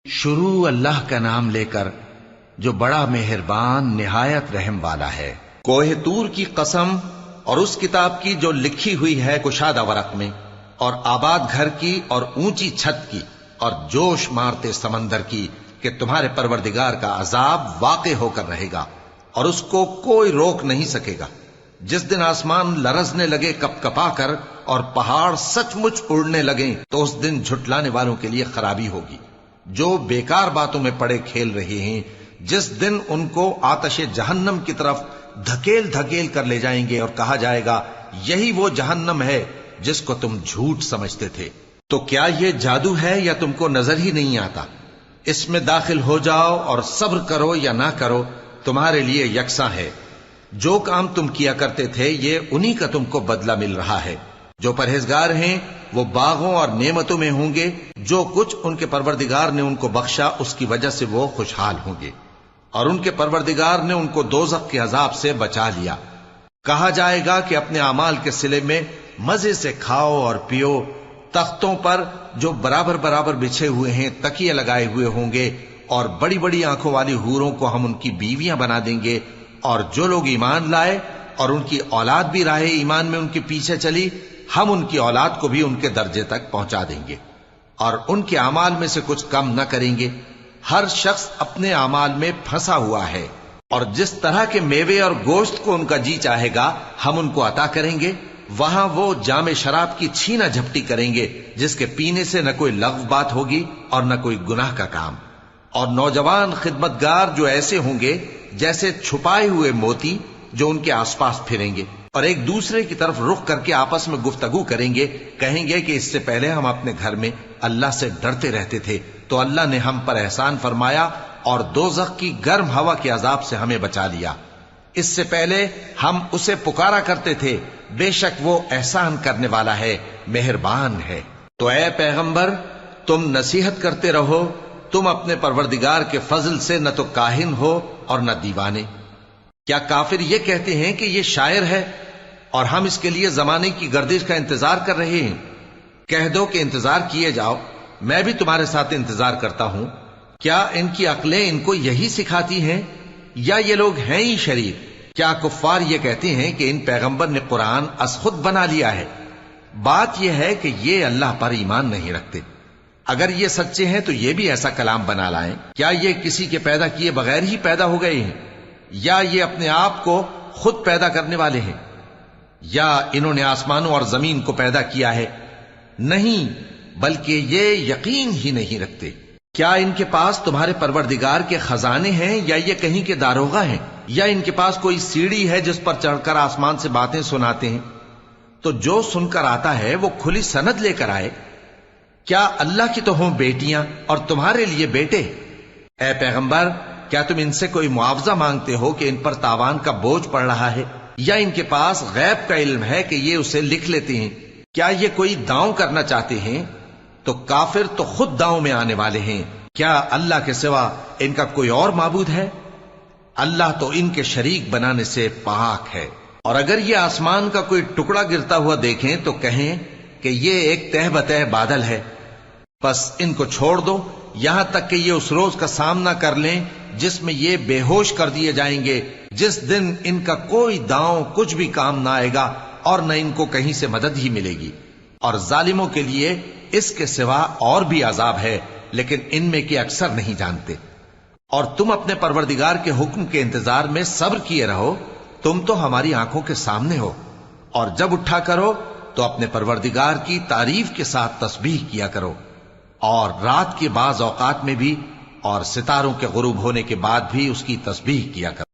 شروع اللہ کا نام لے کر جو بڑا مہربان نہایت رحم والا ہے۔ کوہ طور کی قسم اور اس کتاب کی جو لکھی ہوئی ہے کشادہ ورق میں، اور آباد گھر کی اور اونچی چھت کی، اور جوش مارتے سمندر کی کہ تمہارے پروردگار کا عذاب واقع ہو کر رہے گا اور اس کو کوئی روک نہیں سکے گا۔ جس دن آسمان لرزنے لگے کپ کپا کر اور پہاڑ سچ مچ اڑنے لگیں تو اس دن جھٹلانے والوں کے لیے خرابی ہوگی، جو بیکار باتوں میں پڑے کھیل رہے ہیں۔ جس دن ان کو آتش جہنم کی طرف دھکیل دھکیل کر لے جائیں گے اور کہا جائے گا یہی وہ جہنم ہے جس کو تم جھوٹ سمجھتے تھے۔ تو کیا یہ جادو ہے یا تم کو نظر ہی نہیں آتا؟ اس میں داخل ہو جاؤ اور صبر کرو یا نہ کرو تمہارے لیے یکساں ہے۔ جو کام تم کیا کرتے تھے یہ انہی کا تم کو بدلہ مل رہا ہے۔ جو پرہیزگار ہیں وہ باغوں اور نعمتوں میں ہوں گے، جو کچھ ان کے پروردگار نے ان کو بخشا اس کی وجہ سے وہ خوشحال ہوں گے، اور ان کے پروردگار نے ان کو دوزخ کے عذاب سے بچا لیا۔ کہا جائے گا کہ اپنے اعمال کے صلے میں مزے سے کھاؤ اور پیو، تختوں پر جو برابر برابر بچھے ہوئے ہیں تکیے لگائے ہوئے ہوں گے، اور بڑی بڑی آنکھوں والی حوروں کو ہم ان کی بیویاں بنا دیں گے۔ اور جو لوگ ایمان لائے اور ان کی اولاد بھی راہ ایمان میں ان کے پیچھے چلی، ہم ان کی اولاد کو بھی ان کے درجے تک پہنچا دیں گے اور ان کے اعمال میں سے کچھ کم نہ کریں گے۔ ہر شخص اپنے اعمال میں پھنسا ہوا ہے، اور جس طرح کے میوے اور گوشت کو ان کا جی چاہے گا ہم ان کو عطا کریں گے۔ وہاں وہ جام شراب کی چھینا جھپٹی کریں گے جس کے پینے سے نہ کوئی لغو بات ہوگی اور نہ کوئی گناہ کا کام۔ اور نوجوان خدمتگار جو ایسے ہوں گے جیسے چھپائے ہوئے موتی جو ان کے آس پاس پھریں گے، اور ایک دوسرے کی طرف رخ کر کے آپس میں گفتگو کریں گے، کہیں گے کہ اس سے پہلے ہم اپنے گھر میں اللہ سے ڈرتے رہتے تھے تو اللہ نے ہم پر احسان فرمایا اور دوزخ کی گرم ہوا کے عذاب سے ہمیں بچا لیا۔ اس سے پہلے ہم اسے پکارا کرتے تھے، بے شک وہ احسان کرنے والا ہے، مہربان ہے۔ تو اے پیغمبر تم نصیحت کرتے رہو، تم اپنے پروردگار کے فضل سے نہ تو کاہن ہو اور نہ دیوانے۔ کیا کافر یہ کہتے ہیں کہ یہ شاعر ہے اور ہم اس کے لیے زمانے کی گردش کا انتظار کر رہے ہیں؟ کہہ دو کہ انتظار کیے جاؤ، میں بھی تمہارے ساتھ انتظار کرتا ہوں۔ کیا ان کی عقلیں ان کو یہی سکھاتی ہیں یا یہ لوگ ہیں ہی شریر؟ کیا کفار یہ کہتے ہیں کہ ان پیغمبر نے قرآن از خود بنا لیا ہے؟ بات یہ ہے کہ یہ اللہ پر ایمان نہیں رکھتے۔ اگر یہ سچے ہیں تو یہ بھی ایسا کلام بنا لائیں۔ کیا یہ کسی کے پیدا کیے بغیر ہی پیدا ہو گئے ہیں، یا یہ اپنے آپ کو خود پیدا کرنے والے ہیں، یا انہوں نے آسمانوں اور زمین کو پیدا کیا ہے؟ نہیں، بلکہ یہ یقین ہی نہیں رکھتے۔ کیا ان کے پاس تمہارے پروردگار کے خزانے ہیں یا یہ کہیں کے داروغہ ہیں، یا ان کے پاس کوئی سیڑھی ہے جس پر چڑھ کر آسمان سے باتیں سناتے ہیں؟ تو جو سن کر آتا ہے وہ کھلی سند لے کر آئے۔ کیا اللہ کی تو ہوں بیٹیاں اور تمہارے لیے بیٹے؟ اے پیغمبر کیا تم ان سے کوئی معاوضہ مانگتے ہو کہ ان پر تاوان کا بوجھ پڑ رہا ہے، یا ان کے پاس غیب کا علم ہے کہ یہ اسے لکھ لیتے ہیں؟ کیا یہ کوئی داؤں کرنا چاہتے ہیں؟ تو کافر تو خود داؤں میں آنے والے ہیں۔ کیا اللہ کے سوا ان کا کوئی اور معبود ہے؟ اللہ تو ان کے شریک بنانے سے پاک ہے۔ اور اگر یہ آسمان کا کوئی ٹکڑا گرتا ہوا دیکھیں تو کہیں کہ یہ ایک تہ بتہ بادل ہے، بس ان کو چھوڑ دو یہاں تک کہ یہ اس روز کا سامنا کر لیں جس میں یہ بے ہوش کر دیے جائیں گے، جس دن ان کا کوئی داؤں کچھ بھی کام نہ آئے گا اور نہ ان کو کہیں سے مدد ہی ملے گی۔ اور ظالموں کے لیے اس کے سوا اور بھی عذاب ہے، لیکن ان میں کے اکثر نہیں جانتے۔ اور تم اپنے پروردگار کے حکم کے انتظار میں صبر کیے رہو، تم تو ہماری آنکھوں کے سامنے ہو۔ اور جب اٹھا کرو تو اپنے پروردگار کی تعریف کے ساتھ تسبیح کیا کرو، اور رات کے بعض اوقات میں بھی اور ستاروں کے غروب ہونے کے بعد بھی اس کی تسبیح کیا کرو۔